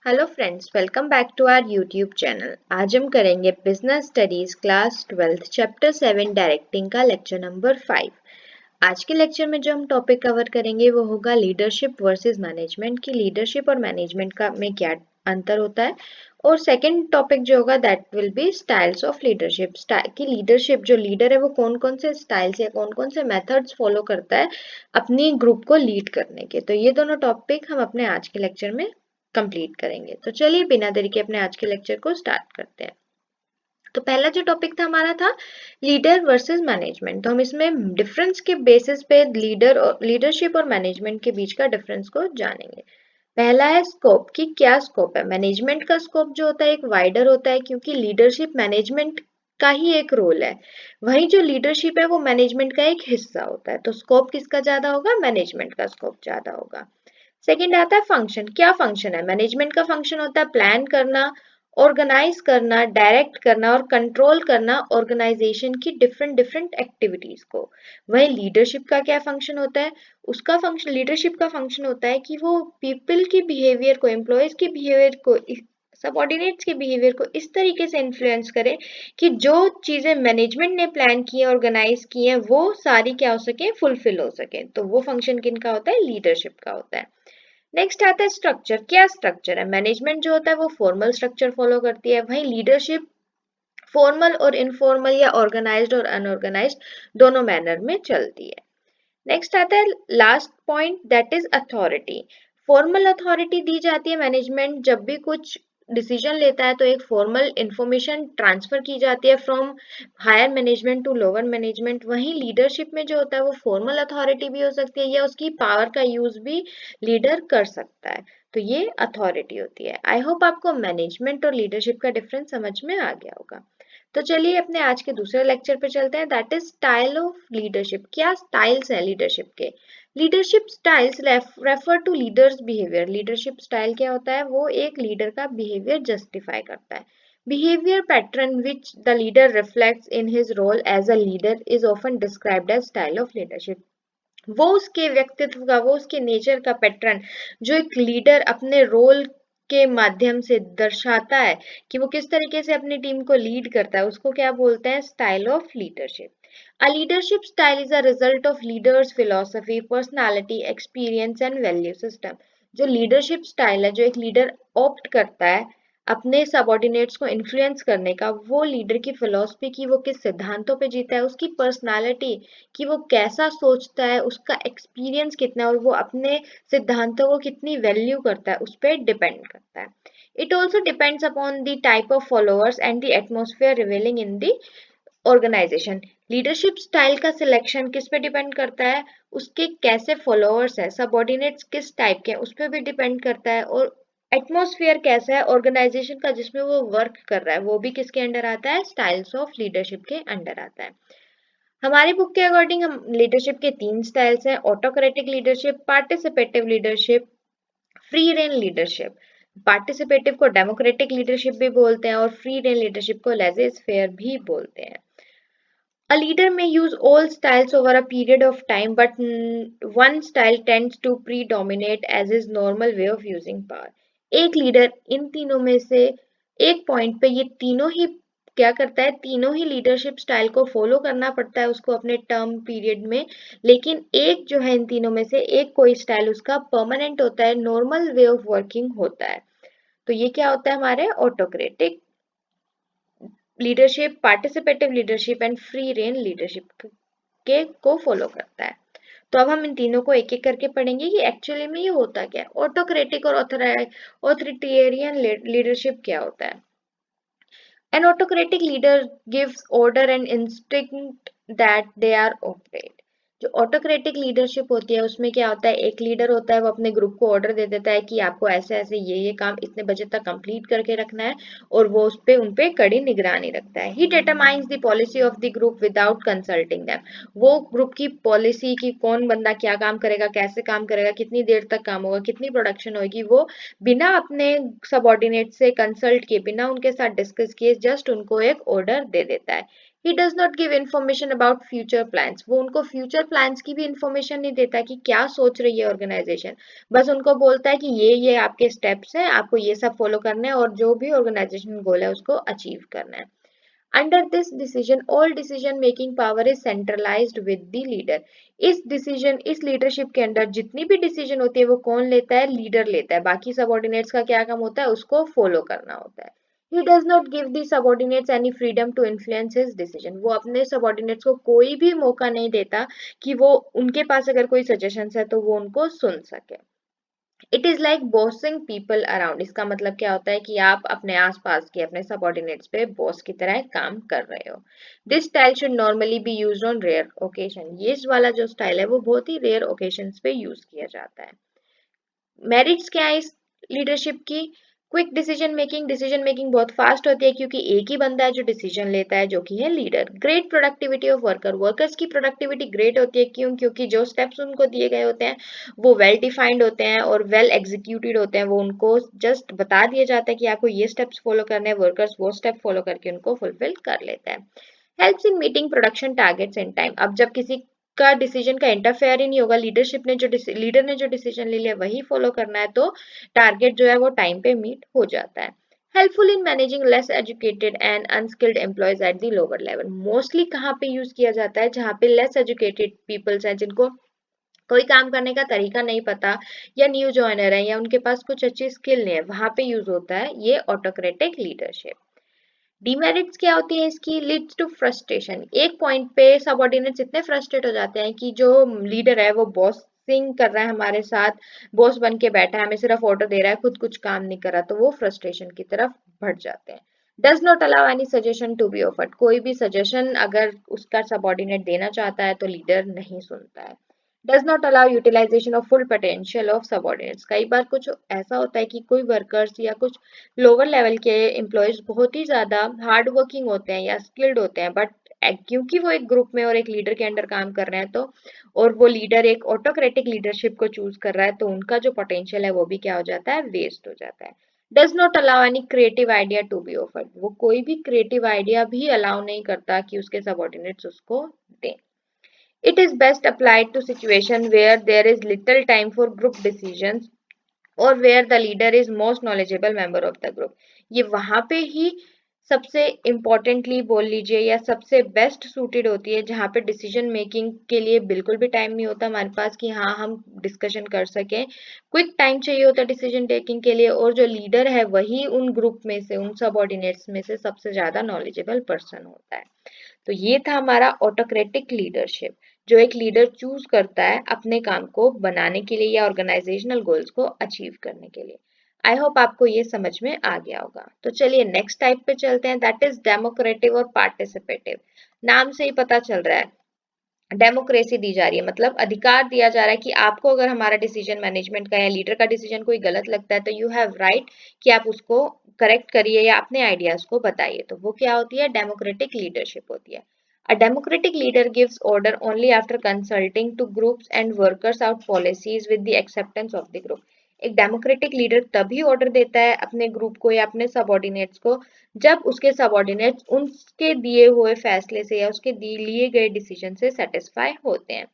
Hello friends, welcome back to our YouTube channel. आज हम करेंगे business studies class 12 chapter 7 directing का lecture number 5। आज के लेक्चर में जो हम टॉपिक कवर करेंगे वो होगा लीडरशिप वर्सेस मैनेजमेंट की लीडरशिप और मैनेजमेंट का में क्या अंतर होता है। और सेकंड टॉपिक जो होगा that will be styles of leadership की लीडरशिप जो लीडर है वो कौन कौन से स्टाइल्स या कौन कौन से मेथड्स फॉलो करता है अपनी ग्रुप को लीड करने के। तो ये दोनों टॉपिक हम अपने आज के लेक्चर में कंप्लीट करेंगे। तो चलिए बिना देरी के अपने आज के लेक्चर को स्टार्ट करते हैं। तो पहला जो टॉपिक था हमारा था लीडर वर्सेस मैनेजमेंट। तो हम इसमें डिफरेंस के बेसिस पे लीडरशिप और मैनेजमेंट के बीच का डिफरेंस को जानेंगे। पहला है स्कोप की क्या स्कोप है। मैनेजमेंट का स्कोप जो होता है एक वाइडर होता है क्योंकि लीडरशिप मैनेजमेंट का ही एक रोल है। वहीं जो लीडरशिप है वो मैनेजमेंट का एक हिस्सा होता है। तो स्कोप किसका ज्यादा होगा? मैनेजमेंट का स्कोप ज्यादा होगा। सेकंड आता है फंक्शन। क्या फंक्शन है? मैनेजमेंट का फंक्शन होता है प्लान करना, ऑर्गेनाइज करना, डायरेक्ट करना और कंट्रोल करना ऑर्गेनाइजेशन की डिफरेंट डिफरेंट एक्टिविटीज को। वहीं लीडरशिप का क्या फंक्शन होता है? उसका फंक्शन लीडरशिप का फंक्शन होता है कि वो पीपल की बिहेवियर को, एम्प्लॉयज की बिहेवियर को, सबॉर्डिनेट्स के बिहेवियर को इस तरीके से इन्फ्लुएंस करे कि जो चीजें मैनेजमेंट ने प्लान की है, ऑर्गेनाइज की है, वो सारी क्या हो सके? फुलफिल हो सके। तो वो फंक्शन किनका होता है? लीडरशिप का होता है। नेक्स्ट आता है स्ट्रक्चर। क्या स्ट्रक्चर है? मैनेजमेंट जो होता है वो फॉर्मल स्ट्रक्चर फॉलो करती है, वहीं लीडरशिप फॉर्मल और इनफॉर्मल या ऑर्गेनाइज्ड और अनऑर्गेनाइज्ड दोनों मैनर में चलती है। नेक्स्ट आता है last point that is authority. Formal authority दी जाती है मैनेजमेंट जब भी कुछ डिसीजन लेता है तो एक फॉर्मल इंफॉर्मेशन ट्रांसफर की जाती है from higher management to lower management. वहीं लीडरशिप में जो होता है वो फॉर्मल अथॉरिटी भी हो सकती है या उसकी पावर का यूज भी लीडर कर सकता है। तो ये अथॉरिटी होती है। आई होप आपको मैनेजमेंट और लीडरशिप का डिफरेंस समझ में आ गया होगा। तो चलिए अपने आज के दूसरे लेक्चर पे चलते हैं that is style of leadership. क्या स्टाइल्स हैं लीडरशिप के? Leadership styles refer to leaders behaviour. Leadership style क्या होता है? वो एक लीडर का बिहेवियर जस्टिफाई करता है। Behaviour pattern which the leader reflects in his role as a leader is often described as style of leadership. वो उसके व्यक्तित्व का, वो उसके नेचर का पैटर्न जो एक लीडर अपने रोल के माध्यम से दर्शाता है कि वो किस तरीके से अपनी टीम को लीड करता है, उसको क्या बोलते हैं? Style of leadership. A leadership style is a result of leader's philosophy, personality, experience and value system। जो लीडरशिप स्टाइल है, जो एक लीडर ऑप्ट करता है अपने सबॉर्डिनेट्स को इन्फ्लुएंस करने का, वो लीडर की फिलॉसफी की वो किस सिद्धांतों पे जीता है, उसकी पर्सनालिटी कि वो कैसा सोचता है, उसका एक्सपीरियंस कितना है और वो अपने सिद्धांतों को कितनी वैल्यू करता है, उस पर डिपेंड करता है। It also depends upon the type of followers and the atmosphere revealing in the organisation. Leadership style का सिलेक्शन किस पे डिपेंड करता है? उसके कैसे फॉलोअर्स है, सबऑर्डिनेट्स किस टाइप के हैं उस पर भी डिपेंड करता है। और एटमॉस्फेयर कैसा है ऑर्गेनाइजेशन का जिसमें वो वर्क कर रहा है, वो भी किसके अंडर आता है? स्टाइल्स ऑफ लीडरशिप के अंडर आता है। हमारी बुक के अकॉर्डिंग हम लीडरशिप के तीन स्टाइल्स हैं: autocratic leadership, participative leadership, free rein leadership. Participative को डेमोक्रेटिक लीडरशिप भी बोलते हैं और फ्री रेन लीडरशिप को लेजे फेयर भी बोलते हैं। A leader may use all styles over a period of time, but one style tends to predominate as his normal way of using power। एक लीडर इन तीनों में से एक पॉइंट पे ये तीनों ही क्या करता है? तीनों ही लीडरशिप स्टाइल को फॉलो करना पड़ता है उसको अपने टर्म पीरियड में, लेकिन एक जो है इन तीनों में से एक कोई स्टाइल उसका परमानेंट होता है, नॉर्मल वे ऑफ वर्किंग होता है। तो ये क्या होता है? हमारे autocratic leadership, participative leadership and free rein leadership के को फॉलो करता है। तो अब हम इन तीनों को एक एक करके पढ़ेंगे कि एक्चुअली में ये होता क्या है। ऑटोक्रेटिक और ऑथोरिटेरियन लीडरशिप क्या होता है? An autocratic leader gives order and instinct that they are operate। जो ऑटोक्रेटिक लीडरशिप होती है उसमें क्या होता है? एक लीडर होता है वो अपने ग्रुप को ऑर्डर दे देता है कि आपको ऐसे ऐसे ये काम इतने बजे तक कंप्लीट करके रखना है और वो उन पे कड़ी निगरानी रखता है। He determines the policy of the group without consulting them. वो ग्रुप की पॉलिसी की कौन बंदा क्या काम करेगा, कैसे काम करेगा, कितनी देर तक काम होगा, कितनी प्रोडक्शन होगी, वो बिना अपने सबॉर्डिनेट से कंसल्ट किए, बिना उनके साथ डिस्कस किए जस्ट उनको एक ऑर्डर दे देता है। He does not give information about future plans, वो उनको फ्यूचर प्लान्स की भी इन्फॉर्मेशन नहीं देता कि क्या सोच रही है ऑर्गेनाइजेशन, बस उनको बोलता है कि ये आपके स्टेप्स हैं, आपको ये सब फॉलो करना है और जो भी ऑर्गेनाइजेशन गोल है उसको अचीव करना है। Under this decision, all decision making power is centralized with the leader. इस लीडरशिप के अंदर जितनी भी डिसीजन होती है वो कौन लेता है? लीडर लेता है। बाकी सबऑर्डिनेट्स का क्या काम होता है? उसको फॉलो करना होता है। He does not give the subordinates any freedom to influence his decision. वो अपने सबऑर्डिनेट्स को कोई भी मौका नहीं देता कि वो उनके पास अगर कोई सजेशंस है तो वो उनको सुन सके। It is like bossing people around, इसका मतलब क्या होता है कि आप अपने आसपास के अपने सबऑर्डिनेट्स पे बॉस की तरह काम कर रहे हो। This style should normally be used on rare occasion, ये वाला जो स्टाइल है वो बहुत ही रेयर ओकेजन्स पे यूज किया जाता है। मेरिट्स क्या है इस लीडरशिप की? क्विक डिसीजन मेकिंग बहुत फास्ट होती है क्योंकि एक ही बंदा है जो डिसीजन लेता है जो कि है leader. Great productivity of workers की प्रोडक्टिविटी ग्रेट होती है, क्योंकि जो स्टेप्स उनको दिए गए होते हैं वो वेल डिफाइंड होते हैं और वेल एग्जीक्यूटेड होते हैं। वो उनको जस्ट बता दिया जाता है कि आपको ये स्टेप्स फॉलो करने हैं, वर्कर्स वो स्टेप फॉलो करके उनको फुलफिल कर लेते हैं। Helps in meeting production targets in time, अब जब किसी का डिसीजन का इंटरफेयर ही नहीं होगा, लीडर ने जो डिसीजन ले लिया वही फॉलो करना है, तो टारगेट जो है वो टाइम पे मीट हो जाता है। Helpful in managing less educated and unskilled employees at the lower level, mostly कहाँ पे यूज किया जाता है? जहाँ पे लेस एजुकेटेड पीपल्स हैं, जिनको कोई काम करने का तरीका नहीं पता या न्यू जॉइनर है या उनके पास कुछ अच्छी स्किल नहीं है, वहां पे यूज होता है ये ऑटोक्रेटिक लीडरशिप। डीमेरिट्स क्या होती है इसकी? लीड्स टू फ्रस्ट्रेशन, एक पॉइंट पे सबऑर्डिनेट्स इतने फ्रस्ट्रेट हो जाते हैं कि जो लीडर है वो बॉसिंग कर रहा है हमारे साथ, बॉस बन के बैठा है, हमें सिर्फ ऑर्डर दे रहा है, खुद कुछ काम नहीं कर रहा, तो वो फ्रस्ट्रेशन की तरफ बढ़ जाते हैं। Does not allow any suggestion to be offered, कोई भी सजेशन अगर उसका सबऑर्डिनेट देना चाहता है तो लीडर नहीं सुनता है। Does not allow utilisation of full potential of subordinates, कई बार कुछ ऐसा होता है कि कोई वर्कर्स या कुछ लोअर लेवल के एम्प्लॉयज बहुत ही ज्यादा हार्ड वर्किंग होते हैं या स्किल्ड होते हैं, बट क्योंकि वो एक ग्रुप में और एक लीडर के अंडर काम कर रहे हैं, तो और वो लीडर एक ऑटोक्रेटिक लीडरशिप को चूज कर रहा है, तो उनका जो पोटेंशियल है वो भी क्या हो जाता है? वेस्ट हो जाता है। Does not allow any creative idea to be offered, वो कोई भी क्रिएटिव आइडिया भी अलाउ नहीं करता कि उसके सबऑर्डिनेट्स उसको दें। It is best applied to situation where there is little time for group decisions और where the leader is most knowledgeable member of the group, ये वहां पे ही सबसे इम्पोर्टेंटली बोल लीजिए या सबसे बेस्ट सूटेड होती है, जहाँ पे डिसीजन मेकिंग के लिए बिल्कुल भी टाइम नहीं होता हमारे पास कि हाँ हम डिस्कशन कर सकें। क्विक टाइम चाहिए होता है डिसीजन टेकिंग के लिए, और जो लीडर है वही उन ग्रुप में से, उन सबऑर्डिनेट्स में से सबसे ज्यादा नॉलेजेबल पर्सन होता है। तो ये था हमारा ऑटोक्रेटिक लीडरशिप, जो एक लीडर चूज करता है अपने काम को बनाने के लिए या ऑर्गेनाइजेशनल गोल्स को अचीव करने के लिए। आई होप आपको ये समझ में आ गया होगा। तो चलिए नेक्स्ट टाइप पे चलते हैं, दैट इज डेमोक्रेटिव और पार्टिसिपेटिव। नाम से ही पता चल रहा है डेमोक्रेसी दी जा रही है, मतलब अधिकार दिया जा रहा है कि आपको अगर हमारा डिसीजन मैनेजमेंट का या लीडर का डिसीजन कोई गलत लगता है तो यू हैव राइट कि आप उसको करेक्ट करिए या अपने आइडियाज को बताइए। तो वो क्या होती है? डेमोक्रेटिक लीडरशिप होती है। A democratic leader gives order only after consulting to groups and workers out policies with the acceptance of the group. एक डेमोक्रेटिक लीडर तभी ऑर्डर देता है अपने ग्रुप को या अपने सबऑर्डिनेट्स को जब उसके सबऑर्डिनेट्स उसके दिए हुए फैसले से या उसके लिए गए डिसीजन से सेटिस्फाई होते हैं।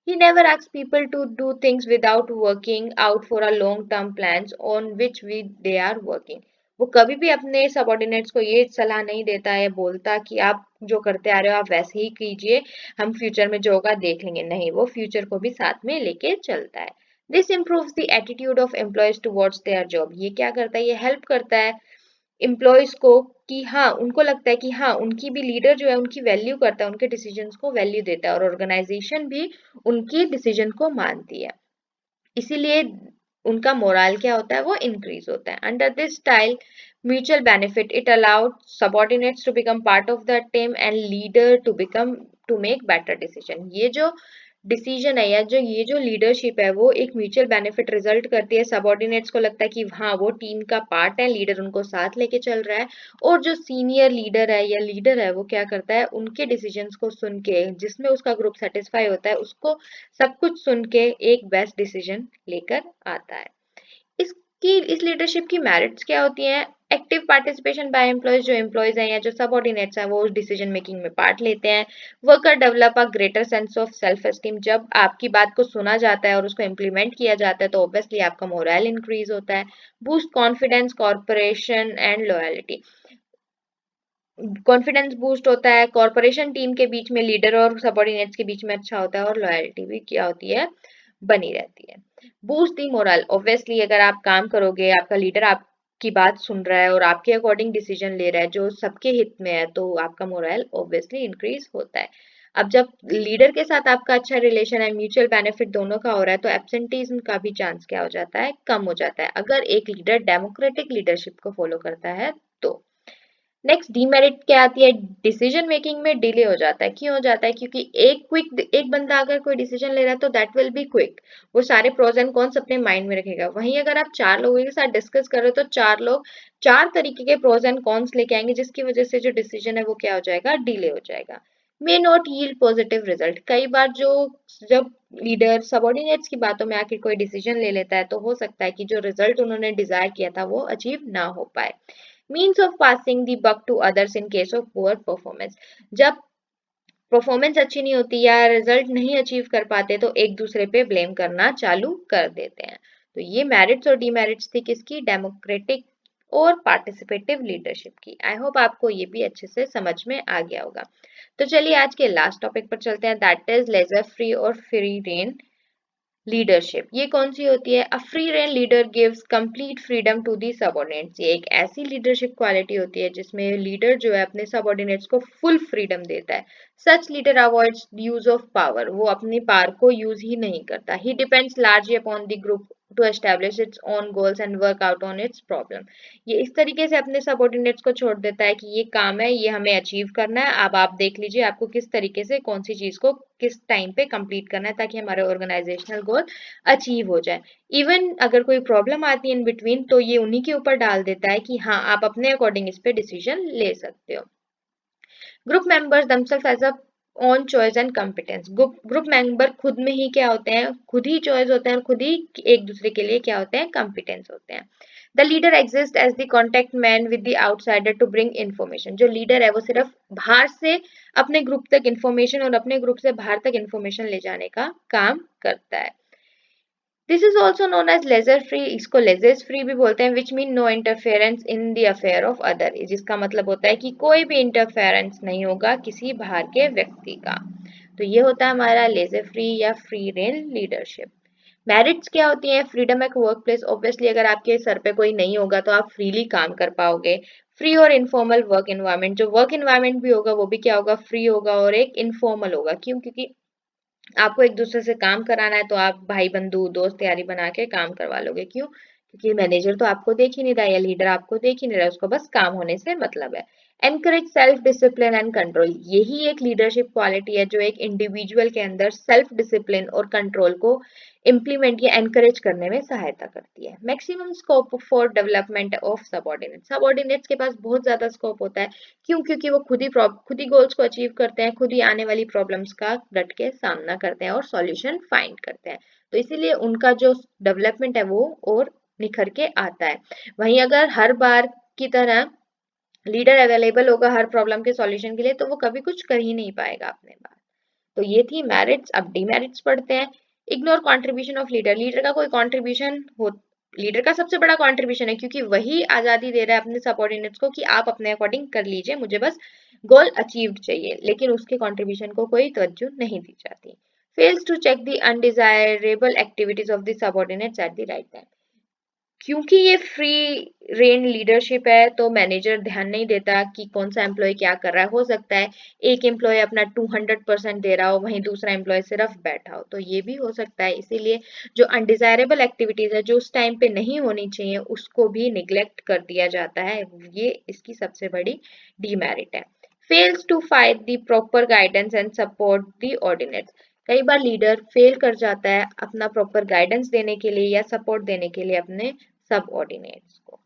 He never asks people to do things without working out for a long term plans on which they are working. वो कभी भी अपने सबऑर्डिनेट्स को ये सलाह नहीं देता है, बोलता कि आप जो करते आ रहे हो आप वैसे ही कीजिए, हम फ्यूचर में जो होगा देख लेंगे, नहीं, वो फ्यूचर को भी साथ में लेके चलता है। This improves the attitude of employees towards their job, ये क्या करता है? ये हेल्प करता है एम्प्लॉयज को कि हाँ उनको लगता है कि हाँ उनकी भी लीडर जो है उनकी वैल्यू करता है, उनके डिसीजंस को वैल्यू देता है और ऑर्गेनाइजेशन भी उनकी डिसीजन को मानती है, इसीलिए उनका मोरल क्या होता है? वो इंक्रीज होता है। Under this style mutual benefit it allowed subordinates to become part of the team and leader to make better decision, ये जो डिसीजन है या जो ये जो लीडरशिप है वो एक म्यूचुअल बेनिफिट रिजल्ट करती है। सबऑर्डिनेट्स को लगता है कि हाँ वो टीम का पार्ट है, लीडर उनको साथ लेके चल रहा है, और जो सीनियर लीडर है या लीडर है वो क्या करता है? उनके डिसीजंस को सुन के, जिसमें उसका ग्रुप सेटिस्फाई होता है, उसको सब कुछ सुन के एक बेस्ट डिसीजन लेकर आता है। इस कि इस लीडरशिप की मेरिट्स क्या होती हैं। एक्टिव पार्टिसिपेशन बाय एम्प्लॉयज, जो एम्प्लॉयज हैं या जो सबऑर्डिनेट्स हैं वो डिसीजन मेकिंग में पार्ट लेते हैं। Worker develop a greater sense of self esteem, जब आपकी बात को सुना जाता है और उसको इम्प्लीमेंट किया जाता है तो ऑब्वियसली आपका मोरल इंक्रीज होता है। Boost confidence, corporation and loyalty, confidence boost होता है, कॉर्पोरेशन टीम के बीच में, लीडर और सबऑर्डिनेट्स के बीच में अच्छा होता है, और लॉयल्टी भी क्या होती है, बनी रहती है। बूस्ट दी मोरल, ऑब्वियसली अगर आप काम करोगे, आपका लीडर आपकी बात सुन रहा है और आपके अकॉर्डिंग डिसीजन ले रहा है जो सबके हित में है, तो आपका मोरल ऑब्वियसली इंक्रीज होता है। अब जब लीडर के साथ आपका अच्छा रिलेशन है, म्यूचुअल बेनिफिट दोनों का हो रहा है, तो एब्सेंटीज्म का भी चांस क्या हो जाता है, कम हो जाता है, अगर एक लीडर डेमोक्रेटिक लीडरशिप को फॉलो करता है तो। नेक्स्ट डीमेरिट क्या आती है, डिसीजन मेकिंग में डिले हो जाता है। क्यों हो जाता है, क्योंकि एक बंदा अगर कोई डिसीजन ले रहा है तो दैट विल बी क्विक, वो सारे प्रोज एंड कॉन्स अपने माइंड में रखेगा। वहीं अगर आप चार लोगों के साथ डिस्कस कर रहे हो तो चार लोग चार तरीके के प्रोज एंड कॉन्स लेके आएंगे, जिसकी वजह से जो डिसीजन है वो क्या हो जाएगा, डिले हो जाएगा। May not yield positive result, कई बार जब लीडर सबऑर्डिनेट्स की बातों में आके कोई डिसीजन ले लेता है तो हो सकता है कि जो रिजल्ट उन्होंने डिजायर किया था वो अचीव ना हो पाए। Means of passing the buck to others in case of poor performance, जब परफॉर्मेंस अच्छी नहीं होती या रिजल्ट नहीं अचीव कर पाते तो एक दूसरे पे ब्लेम करना चालू कर देते हैं। तो ये मेरिट्स और डीमेरिट्स थी किसकी, डेमोक्रेटिक और पार्टिसिपेटिव लीडरशिप की। आई होप आपको ये भी अच्छे से समझ में आ गया होगा। तो चलिए आज के लास्ट टॉपिक पर चलते हैं, दैट इज लेजर फ्री और फ्री रेन लीडरशिप। ये कौन सी होती है, a free rein leader gives complete freedom to the subordinates. ये एक ऐसी लीडरशिप क्वालिटी होती है जिसमें लीडर जो है अपने सबऑर्डिनेट्स को फुल फ्रीडम देता है। Such leader avoids use of power, वो अपनी पावर को यूज ही नहीं करता। He depends largely upon the group to establish its own goals and work out on its problem. ये इस तरीके से अपने सबऑर्डिनेट्स को छोड़ देता है कि ये काम है, ये हमें अचीव करना है, अब आप देख लीजिए आपको किस तरीके से कौन सी चीज को किस टाइम पे कंप्लीट करना है ताकि हमारे ऑर्गेनाइजेशनल गोल अचीव हो जाए। इवन अगर कोई प्रॉब्लम आती है इन बिटवीन तो ये उन्हीं के ऊपर डाल देता है कि हाँ आप अपने अकॉर्डिंग इस पे डिसीजन ले सकते हो। Group members themselves as a own choice and competence, group member खुद में ही क्या होते हैं, खुद ही चॉइस होते हैं और खुद ही एक दूसरे के लिए क्या होते हैं, कॉम्पिटेंस होते हैं। The leader exist as the contact man with the outsider to bring information, जो लीडर है वो सिर्फ बाहर से अपने ग्रुप तक इन्फॉर्मेशन और अपने ग्रुप से बाहर तक इन्फॉर्मेशन ले जाने का काम करता है। This is also known as laissez faire, इसको लेजर्स फ्री भी बोलते हैं, which mean no interference in the affair of other, जिसका मतलब होता है कि कोई भी इंटरफेरेंस नहीं होगा किसी बाहर के व्यक्ति का। तो ये होता है हमारा लेजर फ्री या फ्री रेन लीडरशिप। मेरिट्स क्या होती हैं, freedom at work place, obviously अगर आपके सर पे कोई नहीं होगा तो आप फ्रीली काम कर पाओगे। फ्री और इनफॉर्मल वर्क एनवायरनमेंट, जो वर्क एनवायरनमेंट भी होगा वो भी क्या होगा, फ्री होगा और एक इनफॉर्मल होगा। क्यों, क्योंकि आपको एक दूसरे से काम कराना है तो आप भाई बंधु दोस्त यारी बना के काम करवा लोगे। क्यों, क्योंकि मैनेजर तो आपको देख ही नहीं रहा या लीडर आपको देख ही नहीं रहा, उसको बस काम होने से मतलब है। Encourage self discipline and control, यही एक लीडरशिप क्वालिटी है जो एक इंडिविजुअल के अंदर सेल्फ डिसिप्लिन और कंट्रोल को इम्प्लीमेंट या एनकरेज करने में सहायता करती है। Maximum scope for development of subordinates, subordinates के पास बहुत ज्यादा स्कोप होता है। क्यों, क्योंकि वो खुद ही गोल्स को अचीव करते हैं, खुद ही आने वाली प्रॉब्लम्स का डट के सामना करते हैं और सॉल्यूशन फाइंड करते हैं। तो इसीलिए उनका जो डेवलपमेंट है वो और निखर के आता है। वहीं अगर हर बार की तरह लीडर अवेलेबल होगा हर प्रॉब्लम के सॉल्यूशन के लिए तो वो कभी कुछ कर ही नहीं पाएगा अपने बात। तो ये थी मेरिट्स। अब डीमेरिट्स पढ़ते हैं। Ignore contribution of leader, leader का कोई कंट्रीब्यूशन हो, लीडर का सबसे बड़ा कंट्रीब्यूशन है क्योंकि वही आजादी दे रहा है अपने सबऑर्डिनेट्स को कि आप अपने अकॉर्डिंग कर लीजिए, मुझे बस गोल अचीव्ड चाहिए, लेकिन उसके कंट्रीब्यूशन को कोई तवज्जो नहीं दी जाती। Fails to check the undesirable activities of the subordinates at the right time, क्योंकि ये फ्री रेन लीडरशिप है तो मैनेजर ध्यान नहीं देता कि कौन सा एम्प्लॉय क्या कर रहा है। हो सकता है एक एम्प्लॉय अपना 200% दे रहा हो वहीं दूसरा एम्प्लॉय सिर्फ बैठा हो, तो ये भी हो सकता है। इसीलिए जो अनडिजायरेबल एक्टिविटीज है जो उस टाइम पे नहीं होनी चाहिए उसको भी निग्लेक्ट कर दिया जाता है, ये इसकी सबसे बड़ी डीमेरिट है। Fails to fight the proper guidance and support the ordinates, कई बार लीडर फेल कर जाता है अपना प्रॉपर गाइडेंस देने के लिए या सपोर्ट देने के लिए अपने सबऑर्डिनेट्स को।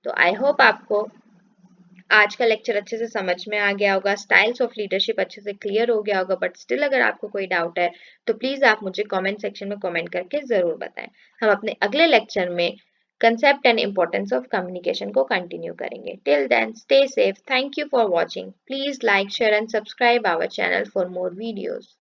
तो आई होप आपको आज का लेक्चर अच्छे से समझ में आ गया होगा, स्टाइल्स ऑफ लीडरशिप अच्छे से क्लियर हो गया होगा। बट स्टिल अगर आपको कोई डाउट है तो प्लीज आप मुझे कमेंट सेक्शन में कमेंट करके जरूर बताएं। हम अपने अगले लेक्चर में concept and importance of communication को कंटिन्यू करेंगे। Till then stay safe, thank you for watching, please like share and subscribe our channel for more videos.